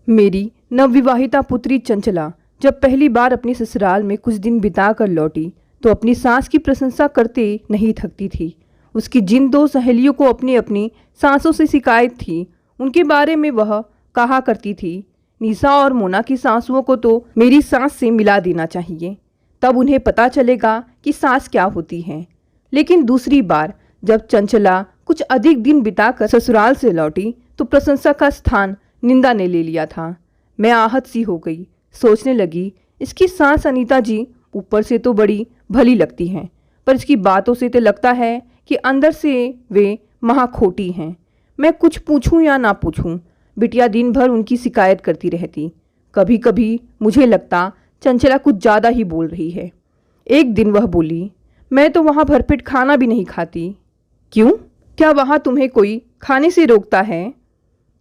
मेरी नवविवाहिता पुत्री चंचला जब पहली बार अपने ससुराल में कुछ दिन बिताकर लौटी तो अपनी सास की प्रशंसा करते नहीं थकती थी। उसकी जिन दो सहेलियों को अपनी अपनी सासों से शिकायत थी, उनके बारे में वह कहा करती थी, निशा और मोना की सासुओं को तो मेरी सास से मिला देना चाहिए, तब उन्हें पता चलेगा कि सास क्या होती है। लेकिन दूसरी बार जब चंचला कुछ अधिक दिन बिताकर ससुराल से लौटी तो प्रशंसा का स्थान निंदा ने ले लिया था। मैं आहत सी हो गई, सोचने लगी, इसकी सास अनीता जी ऊपर से तो बड़ी भली लगती हैं, पर इसकी बातों से तो लगता है कि अंदर से वे महाखोटी हैं। मैं कुछ पूछूं या ना पूछूं, बिटिया दिन भर उनकी शिकायत करती रहती। कभी कभी मुझे लगता चंचला कुछ ज़्यादा ही बोल रही है। एक दिन वह बोली, मैं तो वहाँ भरपेट खाना भी नहीं खाती। क्यों? क्या वहाँ तुम्हें कोई खाने से रोकता है?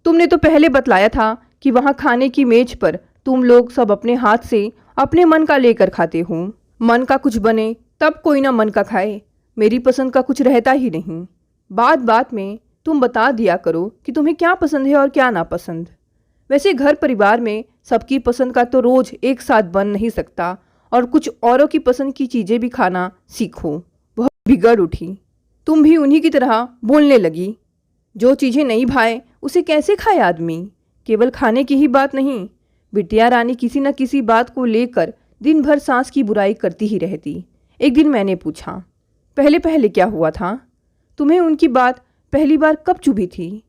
तुमने तो पहले बतलाया था कि वहाँ खाने की मेज पर तुम लोग सब अपने हाथ से अपने मन का लेकर खाते हो। मन का कुछ बने तब कोई ना मन का खाए, मेरी पसंद का कुछ रहता ही नहीं। बात बात में तुम बता दिया करो कि तुम्हें क्या पसंद है और क्या नापसंद। वैसे घर परिवार में सबकी पसंद का तो रोज एक साथ बन नहीं सकता, और कुछ औरों की पसंद की चीज़ें भी खाना सीखो। वह बिगड़ उठी। तुम भी उन्हीं की तरह बोलने लगी। जो चीज़ें नहीं भाए उसे कैसे खाए आदमी? केवल खाने की ही बात नहीं, बिटिया रानी किसी न किसी बात को लेकर दिन भर सास की बुराई करती ही रहती। एक दिन मैंने पूछा, पहले पहले क्या हुआ था? तुम्हें उनकी बात पहली बार कब चुभी थी?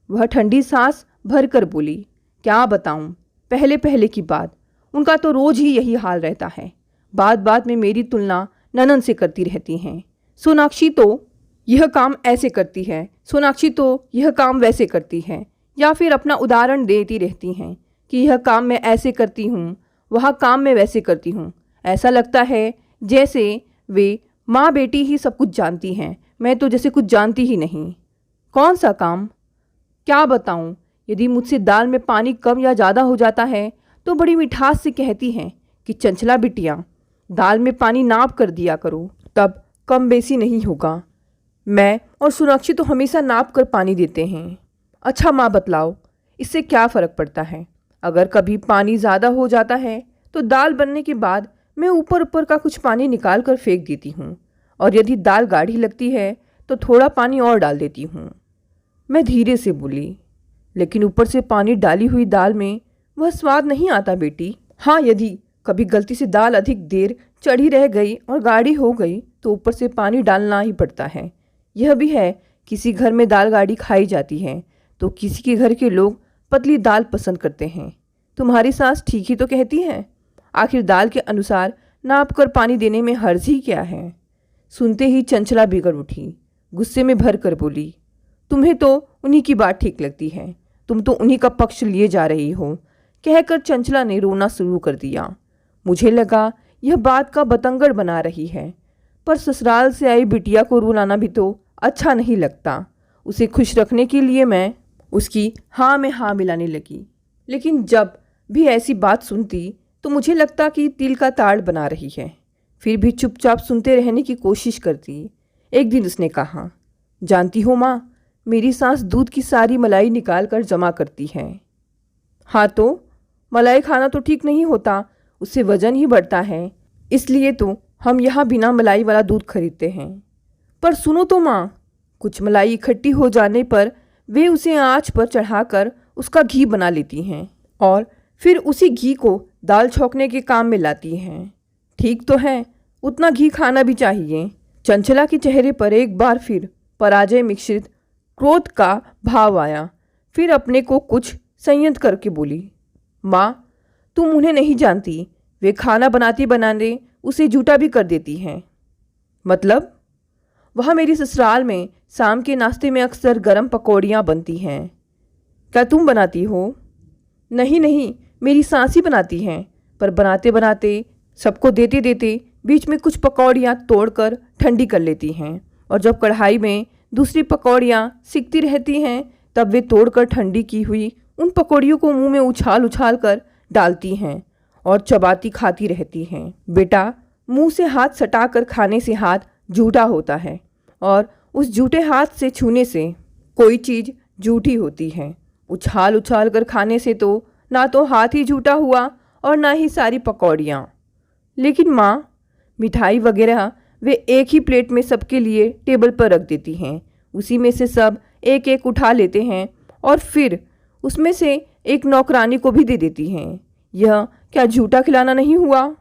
वह ठंडी सांस भर कर बोली, क्या बताऊं, पहले पहले की बात। उनका तो रोज ही यही हाल रहता है। बात बात में मेरी तुलना ननन से करती रहती हैं। सोनाक्षी तो यह काम ऐसे करती है, सोनाक्षी तो यह काम वैसे करती है, या फिर अपना उदाहरण देती रहती हैं कि यह काम मैं ऐसे करती हूँ, वह काम मैं वैसे करती हूँ। ऐसा लगता है जैसे वे माँ बेटी ही सब कुछ जानती हैं, मैं तो जैसे कुछ जानती ही नहीं। कौन सा काम? क्या बताऊँ, यदि मुझसे दाल में पानी कम या ज़्यादा हो जाता है तो बड़ी मिठास से कहती हैं कि चंचला बिटिया, दाल में पानी नाप कर दिया करो, तब कम बेसी नहीं होगा। मैं और सोनाक्षी तो हमेशा नाप कर पानी देते हैं। अच्छा माँ बतलाओ, इससे क्या फ़र्क पड़ता है? अगर कभी पानी ज़्यादा हो जाता है तो दाल बनने के बाद मैं ऊपर ऊपर का कुछ पानी निकाल कर फेंक देती हूँ, और यदि दाल गाढ़ी लगती है तो थोड़ा पानी और डाल देती हूँ। मैं धीरे से बोली, लेकिन ऊपर से पानी डाली हुई दाल में वह स्वाद नहीं आता बेटी। हाँ, यदि कभी गलती से दाल अधिक देर चढ़ी रह गई और गाढ़ी हो गई तो ऊपर से पानी डालना ही पड़ता है। यह भी है, किसी घर में दाल गाढ़ी खाई जाती है तो किसी के घर के लोग पतली दाल पसंद करते हैं। तुम्हारी सास ठीक ही तो कहती है। आखिर दाल के अनुसार नाप कर पानी देने में हर्ज ही क्या है? सुनते ही चंचला बिगड़ उठी, गुस्से में भर कर बोली, तुम्हें तो उन्हीं की बात ठीक लगती है, तुम तो उन्हीं का पक्ष लिए जा रही हो। कहकर चंचला ने रोना शुरू कर दिया। मुझे लगा यह बात का बतंगड़ बना रही है, पर ससुराल से आई बिटिया को रुलाना भी तो अच्छा नहीं लगता। उसे खुश रखने के लिए मैं उसकी हाँ में हाँ मिलाने लगी, लेकिन जब भी ऐसी बात सुनती तो मुझे लगता कि तिल का ताड़ बना रही है। फिर भी चुपचाप सुनते रहने की कोशिश करती। एक दिन उसने कहा, जानती हो माँ, मेरी सास दूध की सारी मलाई निकाल कर जमा करती है। हाँ तो मलाई खाना तो ठीक नहीं होता, उससे वजन ही बढ़ता है, इसलिए तो हम यहाँ बिना मलाई वाला दूध खरीदते हैं। पर सुनो तो माँ, कुछ मलाई इकट्ठी हो जाने पर वे उसे आंच पर चढ़ाकर उसका घी बना लेती हैं और फिर उसी घी को दाल छौंकने के काम में लाती हैं। ठीक तो है, उतना घी खाना भी चाहिए। चंचला के चेहरे पर एक बार फिर पराजय मिश्रित क्रोध का भाव आया। फिर अपने को कुछ संयत करके बोली, माँ तुम उन्हें नहीं जानती, वे खाना बनाते बनाते उसे झूठा भी कर देती हैं। मतलब? वह मेरी ससुराल में शाम के नाश्ते में अक्सर गरम पकौड़ियाँ बनती हैं। क्या तुम बनाती हो? नहीं नहीं, मेरी सास ही बनाती हैं, पर बनाते बनाते सबको देते देते बीच में कुछ पकौड़ियाँ तोड़कर ठंडी कर लेती हैं, और जब कढ़ाई में दूसरी पकौड़ियाँ सिकती रहती हैं तब वे तोड़कर ठंडी की हुई उन पकौड़ियों को मुंह में उछाल उछाल कर डालती हैं और चबाती खाती रहती हैं। बेटा, मुंह से हाथ सटाकर खाने से हाथ झूठा होता है, और उस झूठे हाथ से छूने से कोई चीज़ झूठी होती है। उछाल उछाल कर खाने से तो ना तो हाथ ही झूठा हुआ और ना ही सारी पकौड़ियाँ। लेकिन माँ, मिठाई वगैरह वे एक ही प्लेट में सबके लिए टेबल पर रख देती हैं, उसी में से सब एक एक उठा लेते हैं और फिर उसमें से एक नौकरानी को भी दे देती हैं। यह क्या झूठा खिलाना नहीं हुआ?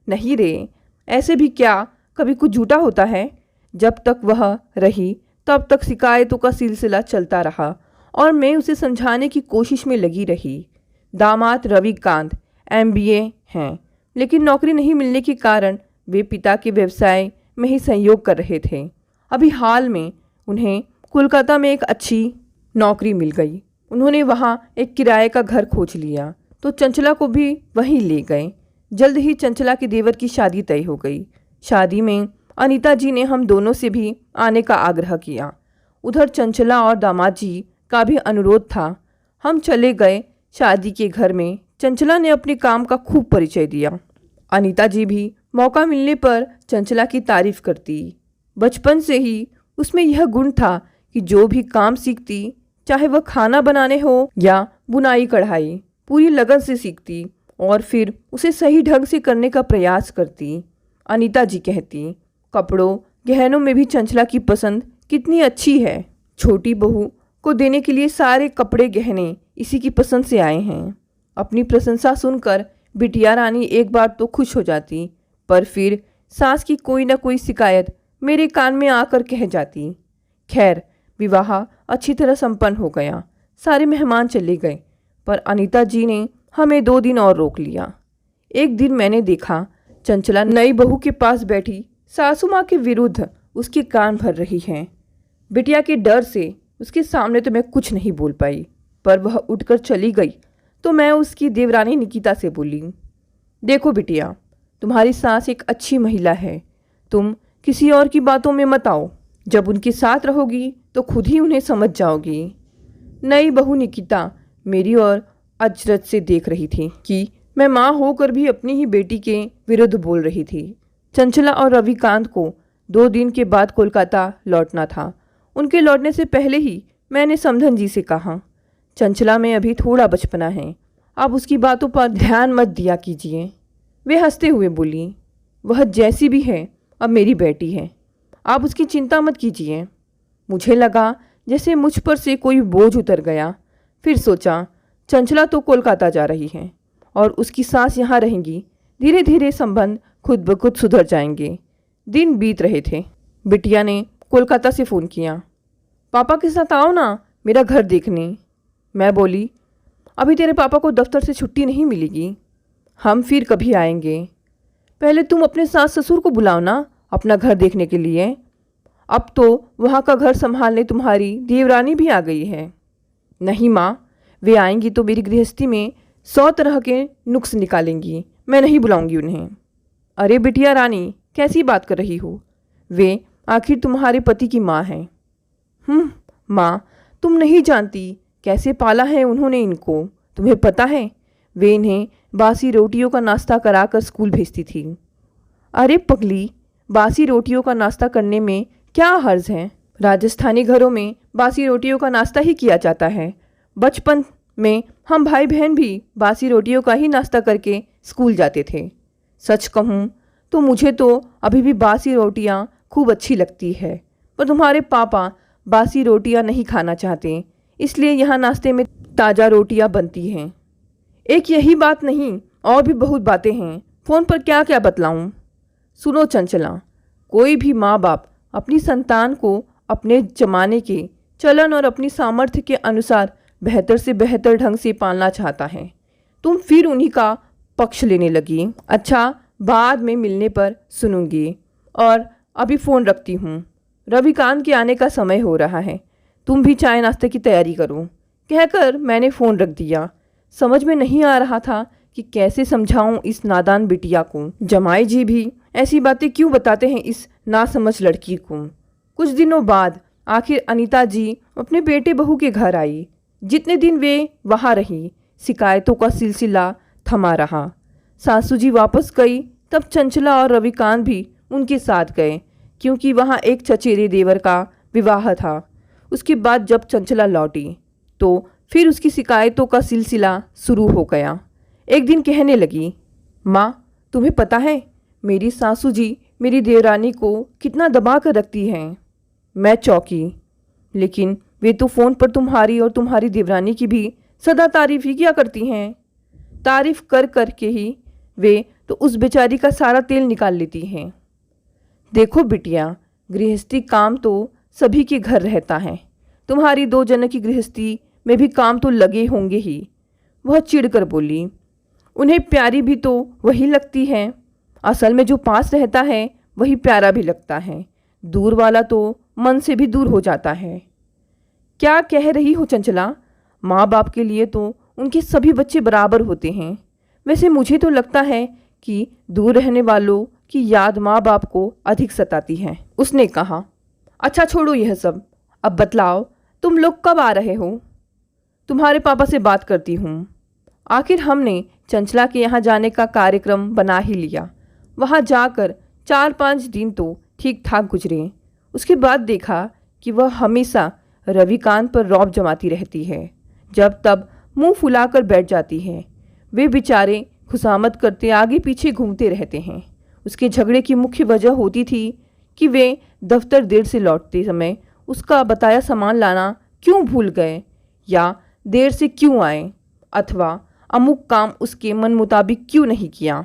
नहीं रे, ऐसे भी क्या कभी कुछ झूठा होता है? जब तक वह रही तब तक शिकायतों का सिलसिला चलता रहा और मैं उसे समझाने की कोशिश में लगी रही। दामाद रविकांत MBA हैं, लेकिन नौकरी नहीं मिलने के कारण वे पिता के व्यवसाय में ही सहयोग कर रहे थे। अभी हाल में उन्हें कोलकाता में एक अच्छी नौकरी मिल गई। उन्होंने वहाँ एक किराए का घर खोज लिया तो चंचला को भी वहीं ले गए। जल्द ही चंचला के देवर की शादी तय हो गई। शादी में अनीता जी ने हम दोनों से भी आने का आग्रह किया। उधर चंचला और दामाद जी का भी अनुरोध था। हम चले गए। शादी के घर में चंचला ने अपने काम का खूब परिचय दिया। अनीता जी भी मौका मिलने पर चंचला की तारीफ करती। बचपन से ही उसमें यह गुण था कि जो भी काम सीखती, चाहे वह खाना बनाने हो या बुनाई कढ़ाई, पूरी लगन से सीखती और फिर उसे सही ढंग से करने का प्रयास करती। अनीता जी कहती, कपड़ों गहनों में भी चंचला की पसंद कितनी अच्छी है। छोटी बहू को देने के लिए सारे कपड़े गहने इसी की पसंद से आए हैं। अपनी प्रशंसा सुनकर बिटिया रानी एक बार तो खुश हो जाती, पर फिर सास की कोई ना कोई शिकायत मेरे कान में आकर कह जाती। खैर, विवाह अच्छी तरह संपन्न हो गया। सारे मेहमान चले गए, पर अनीता जी ने हमें 2 दिन और रोक लिया। एक दिन मैंने देखा चंचला नई बहू के पास बैठी सासू माँ के विरुद्ध उसके कान भर रही हैं। बिटिया के डर से उसके सामने तो मैं कुछ नहीं बोल पाई, पर वह उठकर चली गई तो मैं उसकी देवरानी निकिता से बोली, देखो बिटिया, तुम्हारी सास एक अच्छी महिला है। तुम किसी और की बातों में मत आओ। जब उनके साथ रहोगी तो खुद ही उन्हें समझ जाओगी। नई बहू निकिता मेरी ओर अचरज से देख रही थी कि मैं माँ होकर भी अपनी ही बेटी के विरुद्ध बोल रही थी। चंचला और रविकांत को 2 दिन के बाद कोलकाता लौटना था। उनके लौटने से पहले ही मैंने समधन जी से कहा, चंचला में अभी थोड़ा बचपना है, आप उसकी बातों पर ध्यान मत दिया कीजिए। वे हंसते हुए बोली, वह जैसी भी है अब मेरी बेटी है, आप उसकी चिंता मत कीजिए। मुझे लगा जैसे मुझ पर से कोई बोझ उतर गया। फिर सोचा, चंचला तो कोलकाता जा रही है और उसकी सास यहाँ रहेंगी। धीरे धीरे संबंध खुद ब खुद सुधर जाएंगे। दिन बीत रहे थे। बिटिया ने कोलकाता से फ़ोन किया, पापा के साथ आओ ना मेरा घर देखने। मैं बोली, अभी तेरे पापा को दफ्तर से छुट्टी नहीं मिलेगी, हम फिर कभी आएंगे। पहले तुम अपने सास ससुर को बुलाओ ना अपना घर देखने के लिए। अब तो वहाँ का घर संभालने तुम्हारी देवरानी भी आ गई है। नहीं माँ, वे आएंगी तो मेरी गृहस्थी में 100 तरह के नुक्स निकालेंगी। मैं नहीं बुलाऊंगी उन्हें। अरे बिटिया रानी, कैसी बात कर रही हो? वे आखिर तुम्हारे पति की माँ हैं। माँ, तुम नहीं जानती कैसे पाला है उन्होंने इनको। तुम्हें पता है, वे इन्हें बासी रोटियों का नाश्ता कराकर स्कूल भेजती थी। अरे पगली, बासी रोटियों का नाश्ता करने में क्या हर्ज है? राजस्थानी घरों में बासी रोटियों का नाश्ता ही किया जाता है। बचपन में हम भाई बहन भी बासी रोटियों का ही नाश्ता करके स्कूल जाते थे। सच कहूँ तो मुझे तो अभी भी बासी रोटियाँ खूब अच्छी लगती है, पर तुम्हारे पापा बासी रोटियाँ नहीं खाना चाहते, इसलिए यहाँ नाश्ते में ताज़ा रोटियाँ बनती हैं। एक यही बात नहीं, और भी बहुत बातें हैं। फ़ोन पर क्या क्या बतलाऊँ? सुनो चंचला, कोई भी माँ बाप अपनी संतान को अपने ज़माने के चलन और अपनी सामर्थ्य के अनुसार बेहतर से बेहतर ढंग से पालना चाहता है। तुम फिर उन्हीं का पक्ष लेने लगी। अच्छा, बाद में मिलने पर सुनूंगी, और अभी फ़ोन रखती हूँ। रविकांत के आने का समय हो रहा है, तुम भी चाय नाश्ते की तैयारी करो। कहकर मैंने फ़ोन रख दिया। समझ में नहीं आ रहा था कि कैसे समझाऊं इस नादान बिटिया को। जमाई जी भी ऐसी बातें क्यों बताते हैं इस नासमझ लड़की को। कुछ दिनों बाद आखिर अनीता जी अपने बेटे बहू के घर आई। जितने दिन वे वहाँ रही, शिकायतों का सिलसिला थमा रहा। सासू जी वापस गई तब चंचला और रविकांत भी उनके साथ गए, क्योंकि वहाँ एक चचेरे देवर का विवाह था। उसके बाद जब चंचला लौटी तो फिर उसकी शिकायतों का सिलसिला शुरू हो गया। एक दिन कहने लगी, माँ तुम्हें पता है मेरी सासू जी मेरी देवरानी को कितना दबा कर रखती हैं। मैं चौंकी, लेकिन वे तो फ़ोन पर तुम्हारी और तुम्हारी देवरानी की भी सदा तारीफ ही किया करती हैं। तारीफ कर कर के ही वे तो उस बेचारी का सारा तेल निकाल लेती हैं। देखो बिटिया, गृहस्थी काम तो सभी के घर रहता है, तुम्हारी 2 जन की गृहस्थी में भी काम तो लगे होंगे ही। वह चिढ़कर बोली, उन्हें प्यारी भी तो वही लगती है। असल में जो पास रहता है वही प्यारा भी लगता है, दूर वाला तो मन से भी दूर हो जाता है। क्या कह रही हो चंचला? माँ बाप के लिए तो उनके सभी बच्चे बराबर होते हैं। वैसे मुझे तो लगता है कि दूर रहने वालों की याद माँ बाप को अधिक सताती है। उसने कहा, अच्छा छोड़ो यह सब, अब बतलाओ तुम लोग कब आ रहे हो? तुम्हारे पापा से बात करती हूँ। आखिर हमने चंचला के यहाँ जाने का कार्यक्रम बना ही लिया। वहाँ जाकर 4-5 दिन तो ठीक ठाक गुजरे। उसके बाद देखा कि वह हमेशा रविकांत पर रौब जमाती रहती है। जब तब मुंह फुलाकर बैठ जाती है। वे बेचारे खुशामद करते आगे पीछे घूमते रहते हैं। उसके झगड़े की मुख्य वजह होती थी कि वे दफ्तर देर से लौटते समय उसका बताया सामान लाना क्यों भूल गए, या देर से क्यों आए, अथवा अमुक काम उसके मन मुताबिक क्यों नहीं किया।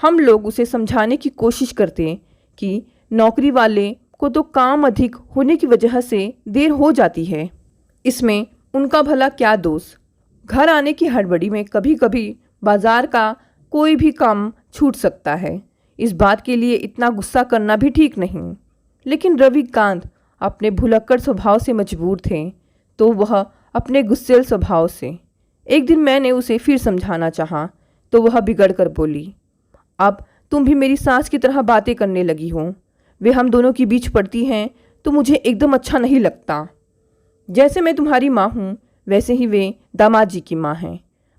हम लोग उसे समझाने की कोशिश करते कि नौकरी वाले को तो काम अधिक होने की वजह से देर हो जाती है, इसमें उनका भला क्या दोष। घर आने की हड़बड़ी में कभी कभी बाजार का कोई भी काम छूट सकता है। इस बात के लिए इतना गुस्सा करना भी ठीक नहीं। लेकिन रविकांत अपने भुलक्कड़ स्वभाव से मजबूर थे, तो वह अपने गुस्सेल स्वभाव से। एक दिन मैंने उसे फिर समझाना चाहा तो वह बिगड़ कर बोली, अब तुम भी मेरी सास की तरह बातें करने लगी हो। वे हम दोनों के बीच पड़ती हैं तो मुझे एकदम अच्छा नहीं लगता। जैसे मैं तुम्हारी माँ हूँ वैसे ही वे दामाद जी की माँ हैं।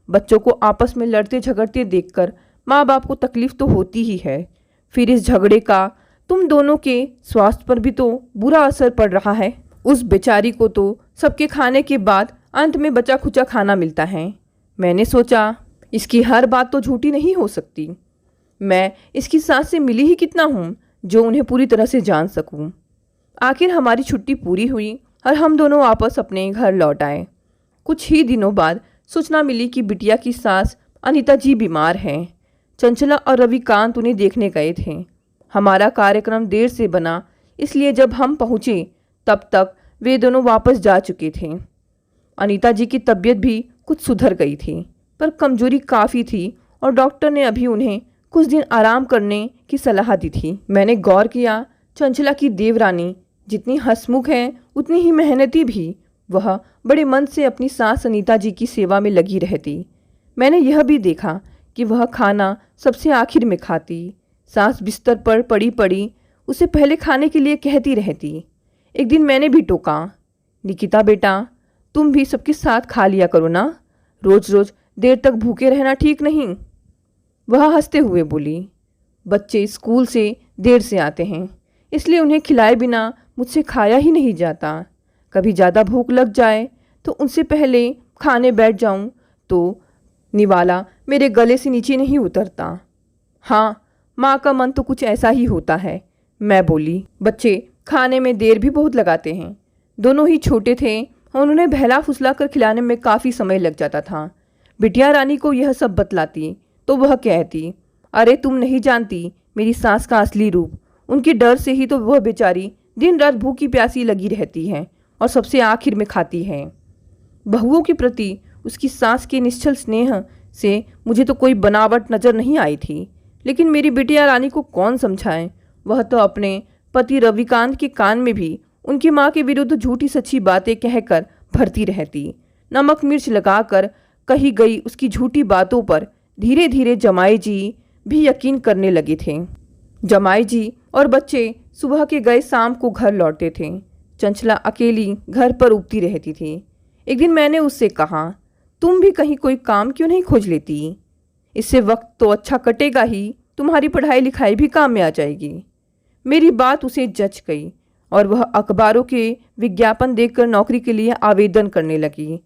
बच्चों को आपस में लड़ते झगड़ते देखकर माँ बाप को तकलीफ तो होती ही है। फिर इस झगड़े का तुम दोनों के स्वास्थ्य पर भी तो बुरा असर पड़ रहा है। उस बेचारी को तो सबके खाने के बाद अंत में बचा खुचा खाना मिलता है। मैंने सोचा इसकी हर बात तो झूठी नहीं हो सकती। मैं इसकी सास से मिली ही कितना हूँ जो उन्हें पूरी तरह से जान सकूँ। आखिर हमारी छुट्टी पूरी हुई और हम दोनों वापस अपने घर लौट आए। कुछ ही दिनों बाद सूचना मिली कि बिटिया की सास अनीता जी बीमार हैं। चंचला और रविकांत उन्हें देखने गए थे। हमारा कार्यक्रम देर से बना, इसलिए जब हम पहुँचे तब तक वे दोनों वापस जा चुके थे। अनीता जी की तबीयत भी कुछ सुधर गई थी, पर कमजोरी काफ़ी थी और डॉक्टर ने अभी उन्हें कुछ दिन आराम करने की सलाह दी थी। मैंने गौर किया, चंचला की देवरानी जितनी हंसमुख है उतनी ही मेहनती भी। वह बड़े मन से अपनी सास अनीता जी की सेवा में लगी रहती। मैंने यह भी देखा कि वह खाना सबसे आखिर में खाती। सास बिस्तर पर पड़ी पड़ी उसे पहले खाने के लिए कहती रहती। एक दिन मैंने भी टोका, निकिता बेटा तुम भी सबके साथ खा लिया करो ना, रोज रोज देर तक भूखे रहना ठीक नहीं। वह हंसते हुए बोली, बच्चे स्कूल से देर से आते हैं, इसलिए उन्हें खिलाए बिना मुझसे खाया ही नहीं जाता। कभी ज़्यादा भूख लग जाए तो उनसे पहले खाने बैठ जाऊं तो निवाला मेरे गले से नीचे नहीं उतरता। हाँ, माँ का मन तो कुछ ऐसा ही होता है, मैं बोली। बच्चे खाने में देर भी बहुत लगाते हैं। दोनों ही छोटे थे और उन्हें बहला फुसला कर खिलाने में काफ़ी समय लग जाता था। बिटिया रानी को यह सब बतलाती तो वह कहती, अरे तुम नहीं जानती मेरी सास का असली रूप। उनके डर से ही तो वह बेचारी दिन रात भूखी प्यासी लगी रहती है और सबसे आखिर में खाती है। बहुओं के प्रति उसकी सास के निश्चल स्नेह से मुझे तो कोई बनावट नज़र नहीं आई थी, लेकिन मेरी बिटिया रानी को कौन समझाए। वह तो अपने पति रविकांत के कान में भी उनकी माँ के विरुद्ध झूठी सच्ची बातें कहकर भरती रहती। नमक मिर्च लगाकर कही गई उसकी झूठी बातों पर धीरे धीरे जमाई जी भी यकीन करने लगे थे। जमाई जी और बच्चे सुबह के गए शाम को घर लौटते थे। चंचला अकेली घर पर उबती रहती थी। एक दिन मैंने उससे कहा, तुम भी कहीं कोई काम क्यों नहीं खोज लेती? इससे वक्त तो अच्छा कटेगा ही, तुम्हारी पढ़ाई लिखाई भी काम में आ जाएगी। मेरी बात उसे जच गई और वह अखबारों के विज्ञापन देखकर नौकरी के लिए आवेदन करने लगी।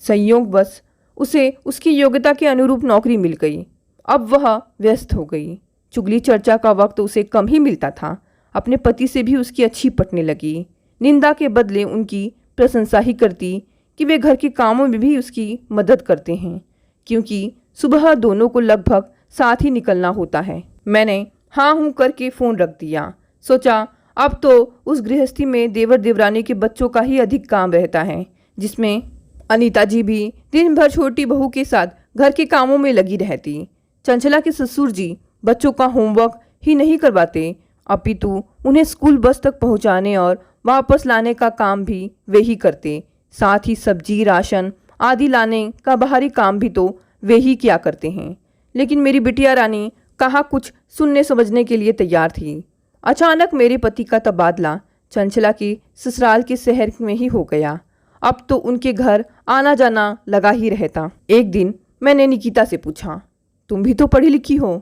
संयोगवश उसे उसकी योग्यता के अनुरूप नौकरी मिल गई। अब वह व्यस्त हो गई। चुगली चर्चा का वक्त उसे कम ही मिलता था। अपने पति से भी उसकी अच्छी पटने लगी। निंदा के बदले उनकी प्रशंसा ही करती कि वे घर के कामों में भी उसकी मदद करते हैं, क्योंकि सुबह दोनों को लगभग साथ ही निकलना होता है। मैंने हाँ हूँ करके फ़ोन रख दिया। सोचा अब तो उस गृहस्थी में देवर देवरानी के बच्चों का ही अधिक काम रहता है, जिसमें अनीता जी भी दिन भर छोटी बहू के साथ घर के कामों में लगी रहती। चंचला के ससुर जी बच्चों का होमवर्क ही नहीं करवाते, अपितु उन्हें स्कूल बस तक पहुंचाने और वापस लाने का काम भी वे ही करते। साथ ही सब्जी राशन आदि लाने का बाहरी काम भी तो वे ही किया करते हैं। लेकिन मेरी बिटिया रानी कहाँ कुछ सुनने समझने के लिए तैयार थी। अचानक मेरे पति का तबादला चंचला के ससुराल के शहर में ही हो गया। अब तो उनके घर आना जाना लगा ही रहता। एक दिन मैंने निकिता से पूछा, तुम भी तो पढ़ी लिखी हो,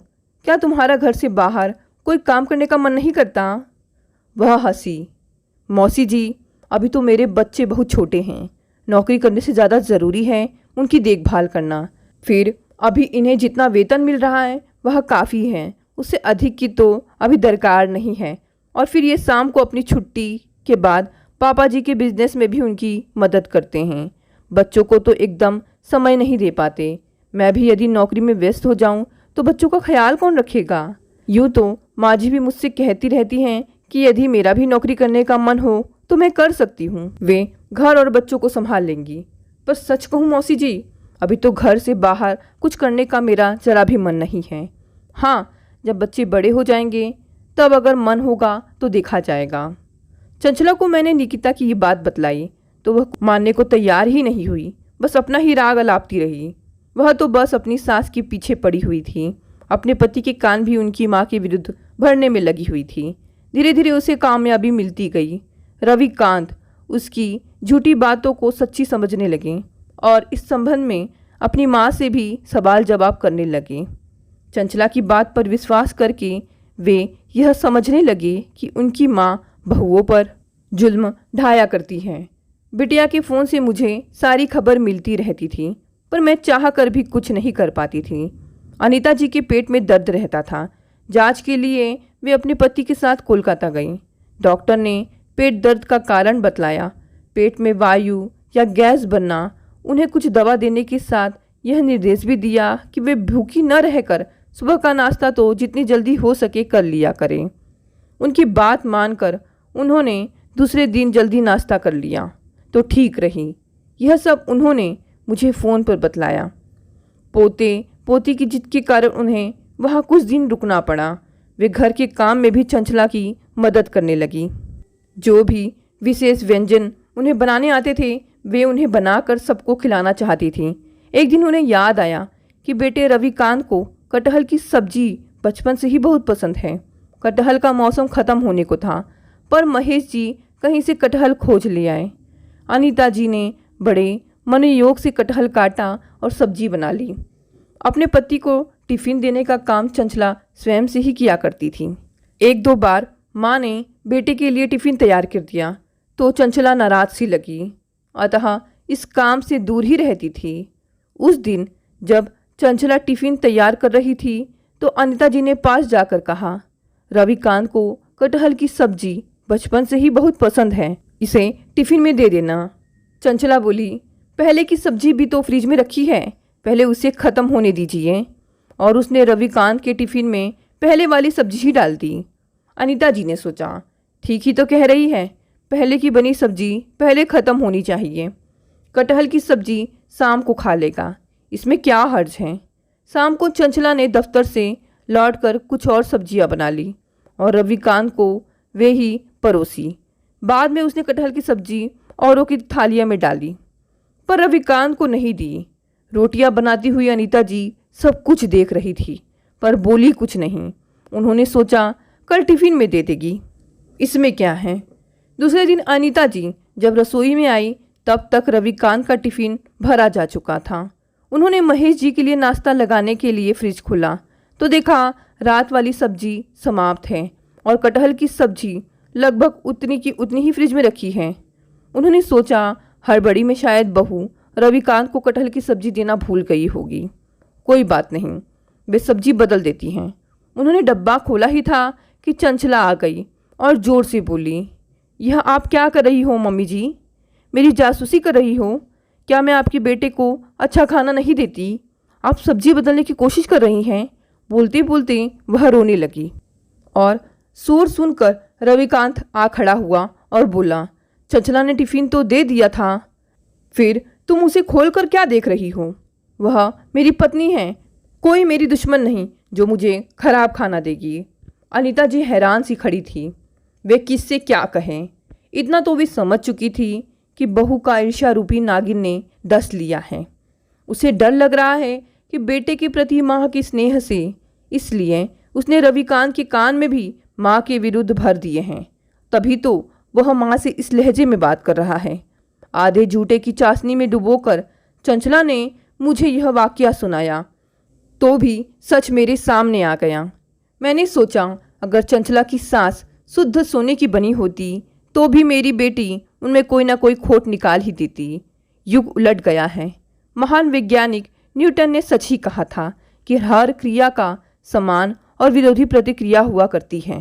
क्या तुम्हारा घर से बाहर कोई काम करने का मन नहीं करता? वह हंसी, मौसी जी अभी तो मेरे बच्चे बहुत छोटे हैं, नौकरी करने से ज़्यादा ज़रूरी है उनकी देखभाल करना। फिर अभी इन्हें जितना वेतन मिल रहा है वह काफ़ी है, उससे अधिक की तो अभी दरकार नहीं है। और फिर ये शाम को अपनी छुट्टी के बाद पापा जी के बिजनेस में भी उनकी मदद करते हैं। बच्चों को तो एकदम समय नहीं दे पाते। मैं भी यदि नौकरी में व्यस्त हो जाऊं तो बच्चों का ख्याल कौन रखेगा? यूँ तो माँ जी भी मुझसे कहती रहती हैं कि यदि मेरा भी नौकरी करने का मन हो तो मैं कर सकती हूँ, वे घर और बच्चों को संभाल लेंगी। पर सच कहूँ मौसी जी, अभी तो घर से बाहर कुछ करने का मेरा जरा भी मन नहीं है। हाँ, जब बच्चे बड़े हो जाएंगे तब अगर मन होगा तो देखा जाएगा। चंचला को मैंने निकिता की ये बात बतलाई तो वह मानने को तैयार ही नहीं हुई, बस अपना ही राग अलापती रही। वह तो बस अपनी सास के पीछे पड़ी हुई थी। अपने पति के कान भी उनकी माँ के विरुद्ध भरने में लगी हुई थी। धीरे धीरे उसे कामयाबी मिलती गई। रविकांत उसकी झूठी बातों को सच्ची समझने लगे और इस संबंध में अपनी माँ से भी सवाल जवाब करने लगे। चंचला की बात पर विश्वास करके वे यह समझने लगे कि उनकी माँ बहुओं पर जुल्म ढाया करती है। बिटिया के फ़ोन से मुझे सारी खबर मिलती रहती थी, पर मैं चाह कर भी कुछ नहीं कर पाती थी। अनीता जी के पेट में दर्द रहता था। जांच के लिए वे अपने पति के साथ कोलकाता गईं। डॉक्टर ने पेट दर्द का कारण बतलाया। पेट में वायु या गैस बनना। उन्हें कुछ दवा देने के साथ यह निर्देश भी दिया कि वे भूखी न रहकर सुबह का नाश्ता तो जितनी जल्दी हो सके कर लिया करें। उनकी बात मानकर उन्होंने दूसरे दिन जल्दी नाश्ता कर लिया तो ठीक रही। यह सब उन्होंने मुझे फ़ोन पर बतलाया। पोते पोती की जिद के कारण उन्हें वहाँ कुछ दिन रुकना पड़ा। वे घर के काम में भी चंचला की मदद करने लगी। जो भी विशेष व्यंजन उन्हें बनाने आते थे वे उन्हें बनाकर सबको खिलाना चाहती थीं। एक दिन उन्हें याद आया कि बेटे रविकांत को कटहल की सब्जी बचपन से ही बहुत पसंद है। कटहल का मौसम ख़त्म होने को था, पर महेश जी कहीं से कटहल खोज ले आए। अनीता जी ने बड़े मनोयोग से कटहल काटा और सब्जी बना ली। अपने पति को टिफ़िन देने का काम चंचला स्वयं से ही किया करती थी। एक दो बार माँ ने बेटे के लिए टिफ़िन तैयार कर दिया तो चंचला नाराज सी लगी, अतः इस काम से दूर ही रहती थी। उस दिन जब चंचला टिफ़िन तैयार कर रही थी तो अनीता जी ने पास जाकर कहा, रविकांत को कटहल की सब्जी बचपन से ही बहुत पसंद है, इसे टिफ़िन में दे देना। चंचला बोली, पहले की सब्जी भी तो फ्रिज में रखी है, पहले उसे ख़त्म होने दीजिए। और उसने रविकांत के टिफ़िन में पहले वाली सब्जी ही डाल दी। अनीता जी ने सोचा, ठीक ही तो कह रही है, पहले की बनी सब्जी पहले ख़त्म होनी चाहिए। कटहल की सब्जी शाम को खा लेगा, इसमें क्या हर्ज है। शाम को चंचला ने दफ्तर से लौटकर कुछ और सब्जियां बना ली और रविकांत को वे ही परोसी। बाद में उसने कटहल की सब्जी औरों की थालियां में डाली, पर रविकांत को नहीं दी। रोटियां बनाती हुई अनीता जी सब कुछ देख रही थी, पर बोली कुछ नहीं। उन्होंने सोचा कल टिफ़िन में दे देगी, इसमें क्या है। दूसरे दिन अनीता जी जब रसोई में आई तब तक रविकांत का टिफ़िन भरा जा चुका था। उन्होंने महेश जी के लिए नाश्ता लगाने के लिए फ्रिज खोला तो देखा रात वाली सब्जी समाप्त है और कटहल की सब्जी लगभग उतनी की उतनी ही फ्रिज में रखी है। उन्होंने सोचा हड़बड़ी में शायद बहू रविकांत को कटहल की सब्जी देना भूल गई होगी। कोई बात नहीं, वे सब्जी बदल देती हैं। उन्होंने डब्बा खोला ही था कि चंचला आ गई और ज़ोर से बोली, यह आप क्या कर रही हो मम्मी जी? मेरी जासूसी कर रही हो? क्या मैं आपके बेटे को अच्छा खाना नहीं देती? आप सब्जी बदलने की कोशिश कर रही हैं। बोलते बोलते वह रोने लगी और शोर सुनकर रविकांत आ खड़ा हुआ और बोला, चंचला ने टिफ़िन तो दे दिया था, फिर तुम उसे खोल कर क्या देख रही हो? वह मेरी पत्नी है, कोई मेरी दुश्मन नहीं जो मुझे खराब खाना देगी। अनीता जी हैरान सी खड़ी थी। वे किससे क्या कहें? इतना तो वे समझ चुकी थी कि बहू का ईर्ष्या रूपी नागिन ने डस लिया है। उसे डर लग रहा है कि बेटे के प्रति माँ के स्नेह से, इसलिए उसने रविकांत के कान में भी माँ के विरुद्ध भर दिए हैं। तभी तो वह माँ से इस लहजे में बात कर रहा है। आधे झूठे की चाशनी में डुबोकर चंचला ने मुझे यह वाकया सुनाया तो भी सच मेरे सामने आ गया। मैंने सोचा अगर चंचला की सास शुद्ध सोने की बनी होती तो भी मेरी बेटी उनमें कोई ना कोई खोट निकाल ही देती। युग उलट गया है। महान वैज्ञानिक न्यूटन ने सच ही कहा था कि हर क्रिया का समान और विरोधी प्रतिक्रिया हुआ करती है।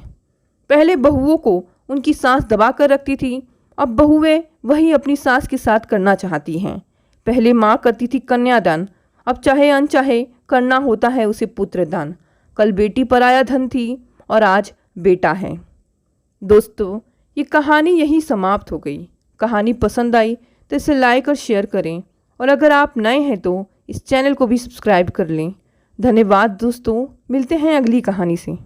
पहले बहुओं को उनकी सांस दबा कर रखती थी, अब बहुएं वही अपनी सास के साथ करना चाहती हैं। पहले माँ करती थी कन्यादान, अब चाहे अनचाहे करना होता है उसे पुत्रदान। कल बेटी पराया धन थी और आज बेटा है। दोस्तों, ये कहानी यहीं समाप्त हो गई। कहानी पसंद आई तो इसे लाइक और शेयर करें और अगर आप नए हैं तो इस चैनल को भी सब्सक्राइब कर लें। धन्यवाद दोस्तों, मिलते हैं अगली कहानी से।